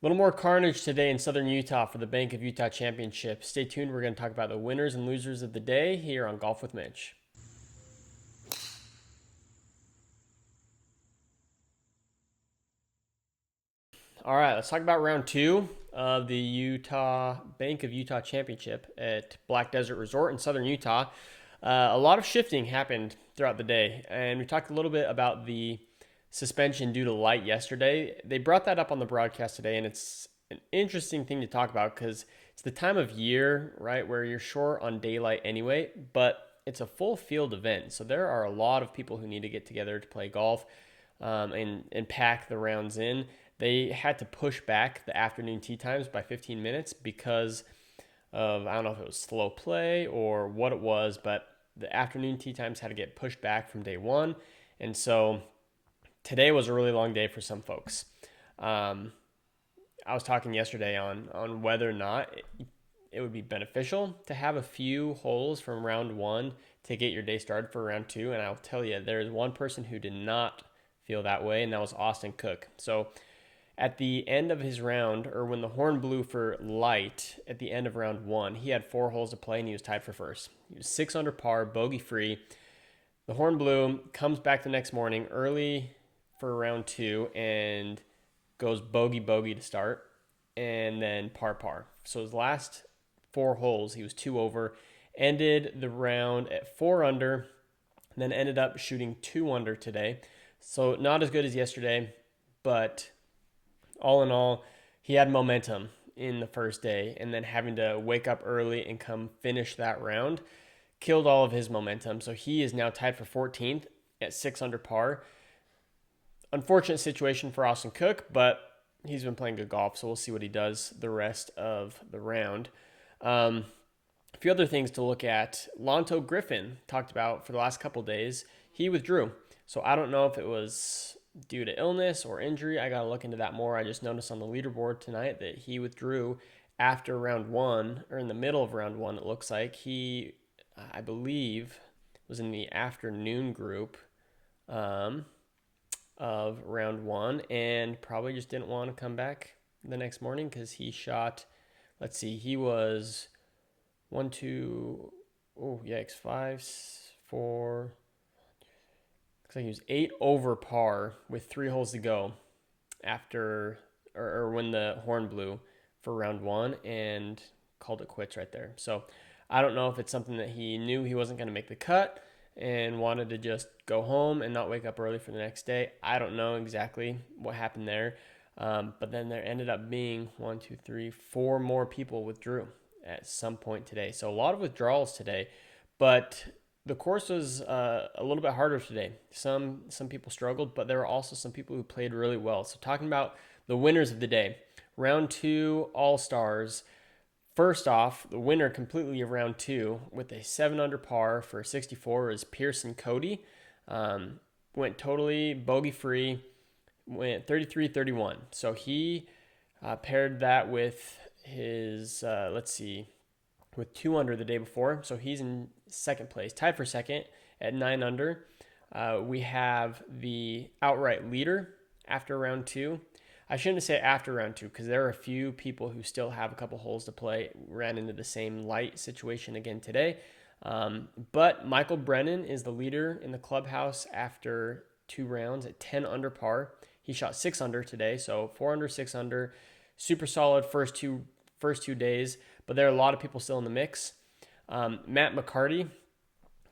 little more carnage today in Southern Utah for the Bank of Utah Championship. Stay tuned. We're going to talk about the winners and losers of the day here on Golf with Mitch. All right, let's talk about round two of the Utah Bank of Utah Championship at Black Desert Resort in Southern Utah. A lot of shifting happened throughout the day, and we talked a little bit about the suspension due to light yesterday. They brought that up on the broadcast today, and it's an interesting thing to talk about because it's the time of year, right, where you're short on daylight anyway, but it's a full field event. So there are a lot of people who need to get together to play golf and pack the rounds in. They had to push back the afternoon tee times by 15 minutes because of, I don't know if it was slow play or what it was, but the afternoon tee times had to get pushed back from day one. And so today was a really long day for some folks. Um, I was talking yesterday on whether or not it would be beneficial to have a few holes from round one to get your day started for round two. And I'll tell you, there is one person who did not feel that way, and that was Austin Cook. So at the end of his round, or when the horn blew for light at the end of round one, he had 4 holes to play and he was tied for first. He was 6 under par, bogey free. The horn blew, comes back the next morning early for round two and goes bogey bogey to start, and then par par. So his last 4 holes, he was 2 over, ended the round at 4 under, and then ended up shooting 2 under today. So not as good as yesterday, but all in all, he had momentum in the first day, and then having to wake up early and come finish that round killed all of his momentum. So he is now tied for 14th at 6 under par. Unfortunate situation for Austin Cook, but he's been playing good golf, so we'll see what he does the rest of the round. A few other things to look at. Lonto Griffin talked about for the last couple days. He withdrew. So I don't know if it was due to illness or injury. I got to look into that more. I just noticed on the leaderboard tonight that he withdrew after round one, or in the middle of round one, it looks like. He, I believe, was in the afternoon group um, of round one and probably just didn't want to come back the next morning because he shot, let's see, he was one, two, oh, yikes, five, four. Looks like he was 8 over par with 3 holes to go after, or when the horn blew for round one, and called it quits right there. So I don't know if it's something that he knew he wasn't going to make the cut and wanted to just go home and not wake up early for the next day. I don't know exactly what happened there. But then there ended up being 1, 2, 3, 4 more people withdrew at some point today. So a lot of withdrawals today, but the course was a little bit harder today. Some people struggled, but there were also some people who played really well. So talking about the winners of the day, round two All Stars. First off, the winner completely of round two with a 7 under par for 64 is Pearson Cody. Went totally bogey free, went 33-31. So he paired that with his, let's see, with 2 under the day before. So he's in second place, tied for second at 9 under. We have the outright leader after round two. I shouldn't say after round two because there are a few people who still have a couple holes to play. Ran into the same light situation again today. But Michael Brennan is the leader in the clubhouse after 2 rounds at 10 under par. He shot 6 under today, so 4 under, 6 under. Super solid first two days, but there are a lot of people still in the mix. Matt McCarty,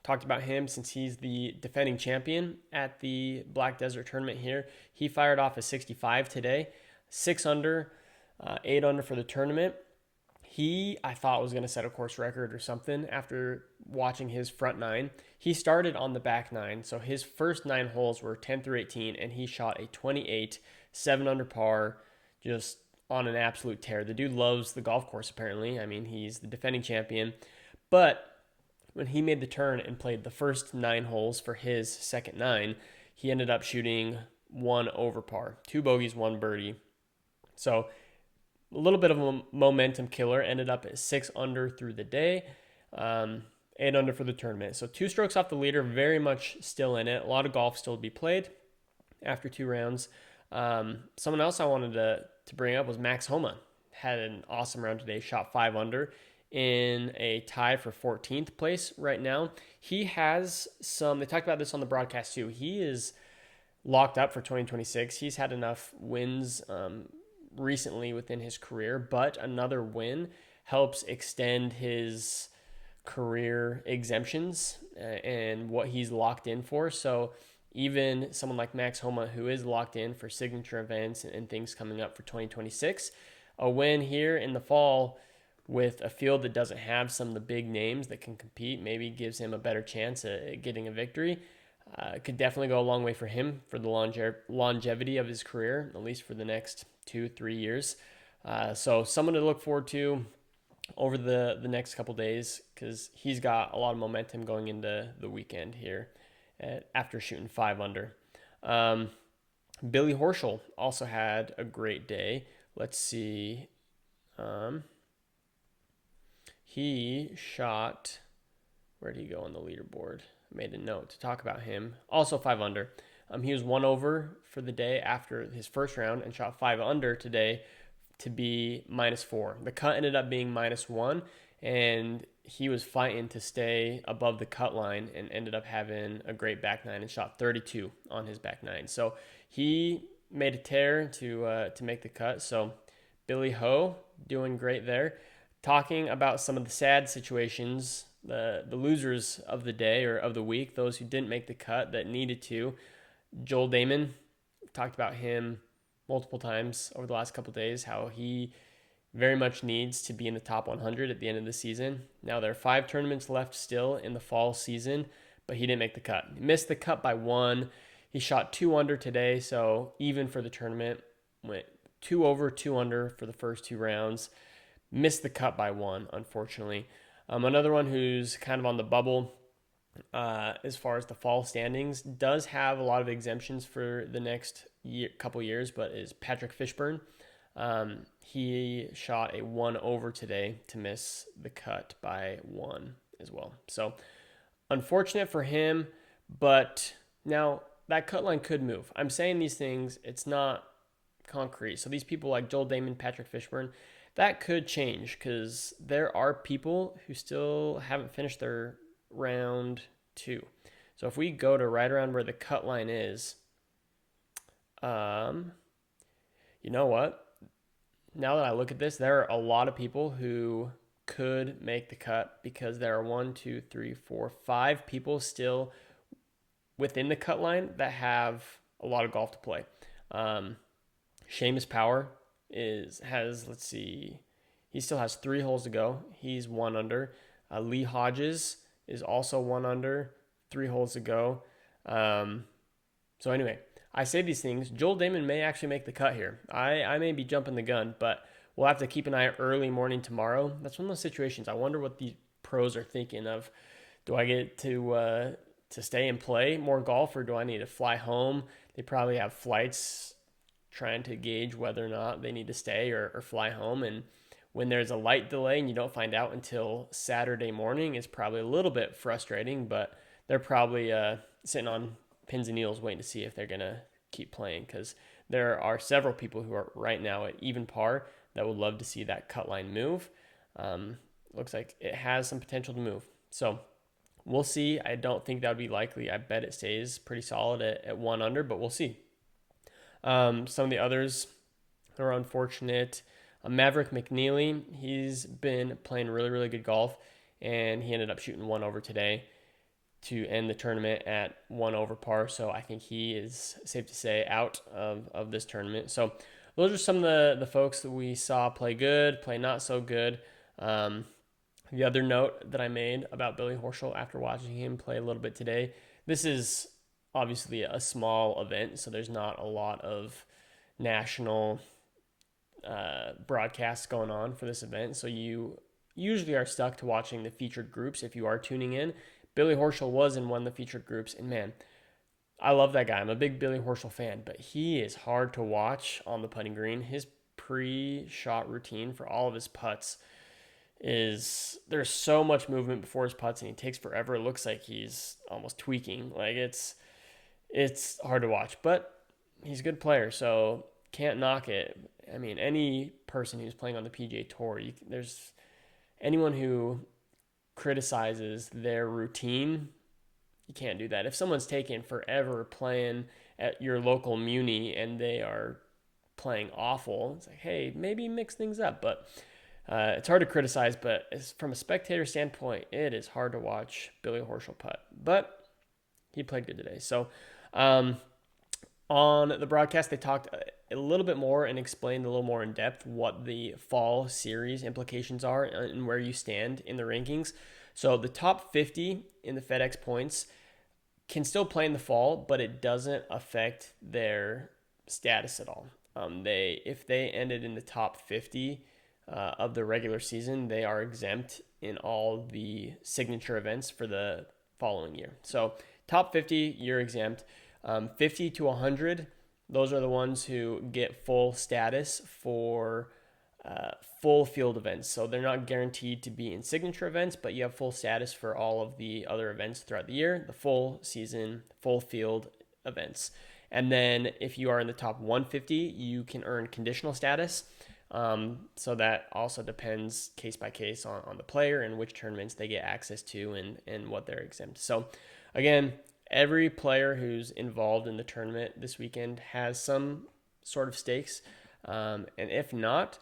talked about him since he's the defending champion at the Black Desert tournament here. He fired off a 65 today, 6 under, 8 under for the tournament. He, I thought, was going to set a course record or something after watching his front nine. He started on the back nine, so his first 9 holes were 10 through 18, and he shot a 28, 7 under par, just on an absolute tear. The dude loves the golf course, apparently. I mean, he's the defending champion. But when he made the turn and played the first 9 holes for his second nine, he ended up shooting 1 over par, 2 bogeys, 1 birdie. So a little bit of a momentum killer. Ended up at 6 under through the day, 8 under for the tournament. So 2 strokes off the leader, very much still in it. A lot of golf still to be played after 2 rounds. Someone else I wanted to to bring up was Max Homa. Had an awesome round today, shot 5 under in a tie for 14th place right now. He has they talked about this on the broadcast too. He is locked up for 2026. He's had enough wins recently within his career, but another win helps extend his career exemptions and what he's locked in for. So even someone like Max Homa, who is locked in for signature events and things coming up for 2026, a win here in the fall with a field that doesn't have some of the big names that can compete maybe gives him a better chance at getting a victory. Could definitely go a long way for him for the longevity of his career, at least for the next 2-3 years. So someone to look forward to over the next couple days, because he's got a lot of momentum going into the weekend here after shooting 5 under. Billy Horschel also had a great day. Let's see. He shot, where did he go on the leaderboard? I made a note to talk about him. Also 5 under. He was 1 over for the day after his first round and shot 5 under today to be -4. The cut ended up being -1, and he was fighting to stay above the cut line and ended up having a great back nine and shot 32 on his back nine. So he made a tear to make the cut. So Billy Ho doing great there. Talking about some of the sad situations, the losers of the day or of the week, those who didn't make the cut that needed to. Joel Damon, talked about him multiple times over the last couple of days, how he very much needs to be in the top 100 at the end of the season. Now there are 5 tournaments left still in the fall season, but he didn't make the cut. He missed the cut by 1. He shot 2 under today, so even for the tournament, went 2 over, 2 under for the first 2 rounds. Missed the cut by 1, unfortunately. Another one who's kind of on the bubble as far as the fall standings, does have a lot of exemptions for the next couple years, but is Patrick Fishburne. He shot a 1 over today to miss the cut by 1 as well. So unfortunate for him, but now that cut line could move. I'm saying these things, it's not concrete. So these people like Joel Damon, Patrick Fishburne, that could change because there are people who still haven't finished their round 2. So if we go to right around where the cut line is, you know what? Now that I look at this, there are a lot of people who could make the cut because there are 1, 2, 3, 4, 5 people still within the cut line that have a lot of golf to play. Seamus Power let's see, he still has 3 holes to go. He's 1 under. Lee Hodges is also 1 under, 3 holes to go. So anyway, I say these things. Joel Damon may actually make the cut here. I may be jumping the gun, but we'll have to keep an eye early morning tomorrow. That's one of those situations. I wonder what the pros are thinking of. Do I get to stay and play more golf, or do I need to fly home? They probably have flights trying to gauge whether or not they need to stay or fly home. And when there's a light delay and you don't find out until Saturday morning, it's probably a little bit frustrating, but they're probably sitting on pins and needles waiting to see if they're going to keep playing, because there are several people who are right now at even par that would love to see that cut line move. Looks like it has some potential to move. So we'll see. I don't think that would be likely. I bet it stays pretty solid at 1 under, but we'll see. Some of the others are unfortunate. Maverick McNeely, he's been playing really, really good golf, and he ended up shooting 1 over today to end the tournament at 1 over par. So I think he is, safe to say, out of this tournament. So those are some of the folks that we saw play good, play not so good. The other note that I made about Billy Horschel after watching him play a little bit today, this is obviously a small event, so there's not a lot of national broadcasts going on for this event. So you usually are stuck to watching the featured groups if you are tuning in. Billy Horschel was in one of the featured groups, and man, I love that guy. I'm a big Billy Horschel fan, but he is hard to watch on the putting green. His pre-shot routine for all of his putts there's so much movement before his putts, and he takes forever. It looks like he's almost tweaking. Like it's hard to watch, but he's a good player. So can't knock it. I mean, any person who's playing on the PGA Tour, there's anyone who criticizes their routine, you can't do that. If someone's taking forever playing at your local muni and they are playing awful, it's like, hey, maybe mix things up. But it's hard to criticize, but from a spectator standpoint, it is hard to watch Billy Horschel putt. But he played good today. So on the broadcast, they talked a little bit more and explained a little more in depth what the fall series implications are and where you stand in the rankings. So the top 50 in the FedEx points can still play in the fall, but it doesn't affect their status at all. If they ended in the top 50 of the regular season, they are exempt in all the signature events for the following year. So top 50, you're exempt. 50 to 100, those are the ones who get full status for full field events. So they're not guaranteed to be in signature events, but you have full status for all of the other events throughout the year, the full season, full field events. And then if you are in the top 150, you can earn conditional status. So that also depends case by case on the player and which tournaments they get access to and what they're exempt. So again, every player who's involved in the tournament this weekend has some sort of stakes. And if not,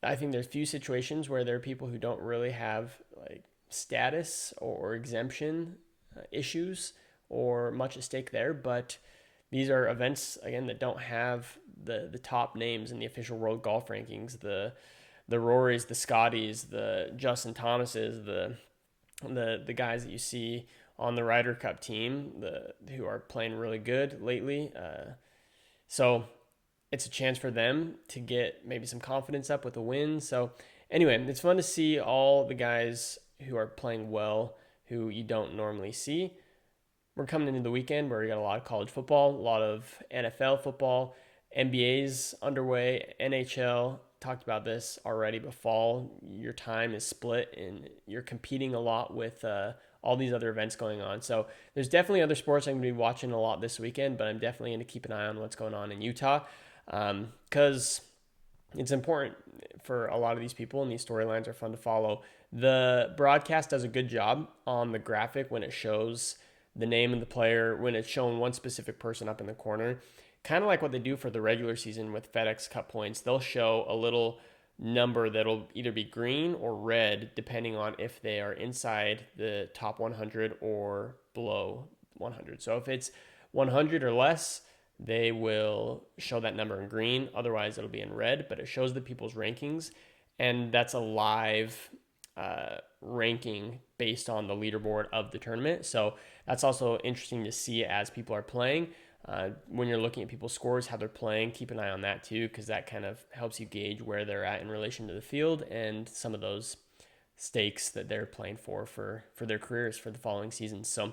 I think there's few situations where there are people who don't really have like status or exemption issues or much at stake there. But these are events, again, that don't have the top names in the official world golf rankings, the Rorys, the Scotties, the Justin Thomases, the guys that you see on the Ryder Cup team, who are playing really good lately. So it's a chance for them to get maybe some confidence up with a win. So anyway, it's fun to see all the guys who are playing well, who you don't normally see. We're coming into the weekend where we got a lot of college football, a lot of NFL football, NBA's underway, NHL. Talked about this already, but fall, your time is split and you're competing a lot with all these other events going on. So there's definitely other sports I'm going to be watching a lot this weekend, but I'm definitely going to keep an eye on what's going on in Utah because it's important for a lot of these people, and these storylines are fun to follow. The broadcast does a good job on the graphic when it shows the name of the player, when it's showing one specific person up in the corner. Kind of like what they do for the regular season with FedEx Cup points. They'll show a little number that'll either be green or red depending on if they are inside the top 100 or below 100. So if it's 100 or less, they will show that number in green. Otherwise, it'll be in red, but it shows the people's rankings. And that's a live ranking based on the leaderboard of the tournament. So that's also interesting to see as people are playing. When you're looking at people's scores, how they're playing, keep an eye on that too, because that kind of helps you gauge where they're at in relation to the field and some of those stakes that they're playing for their careers for the following seasons. So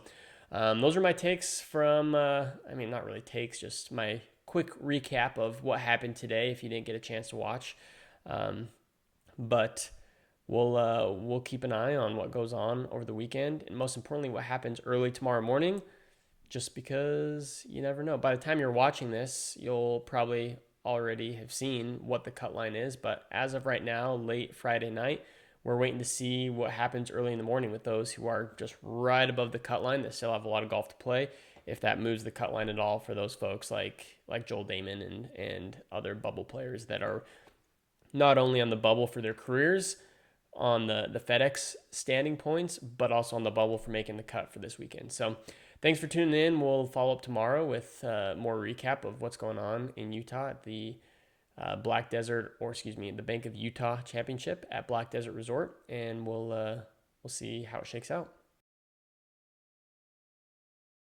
those are my takes from, not really takes, just my quick recap of what happened today if you didn't get a chance to watch. But we'll keep an eye on what goes on over the weekend, and most importantly, what happens early tomorrow morning, just because you never know. By the time you're watching this, you'll probably already have seen what the cut line is. But as of right now, late Friday night, we're waiting to see what happens early in the morning with those who are just right above the cut line that still have a lot of golf to play. If that moves the cut line at all for those folks like Joel Damon and other bubble players that are not only on the bubble for their careers on the FedEx standing points, but also on the bubble for making the cut for this weekend. So thanks for tuning in. We'll follow up tomorrow with more recap of what's going on in Utah at the the Bank of Utah Championship at Black Desert Resort, and we'll see how it shakes out.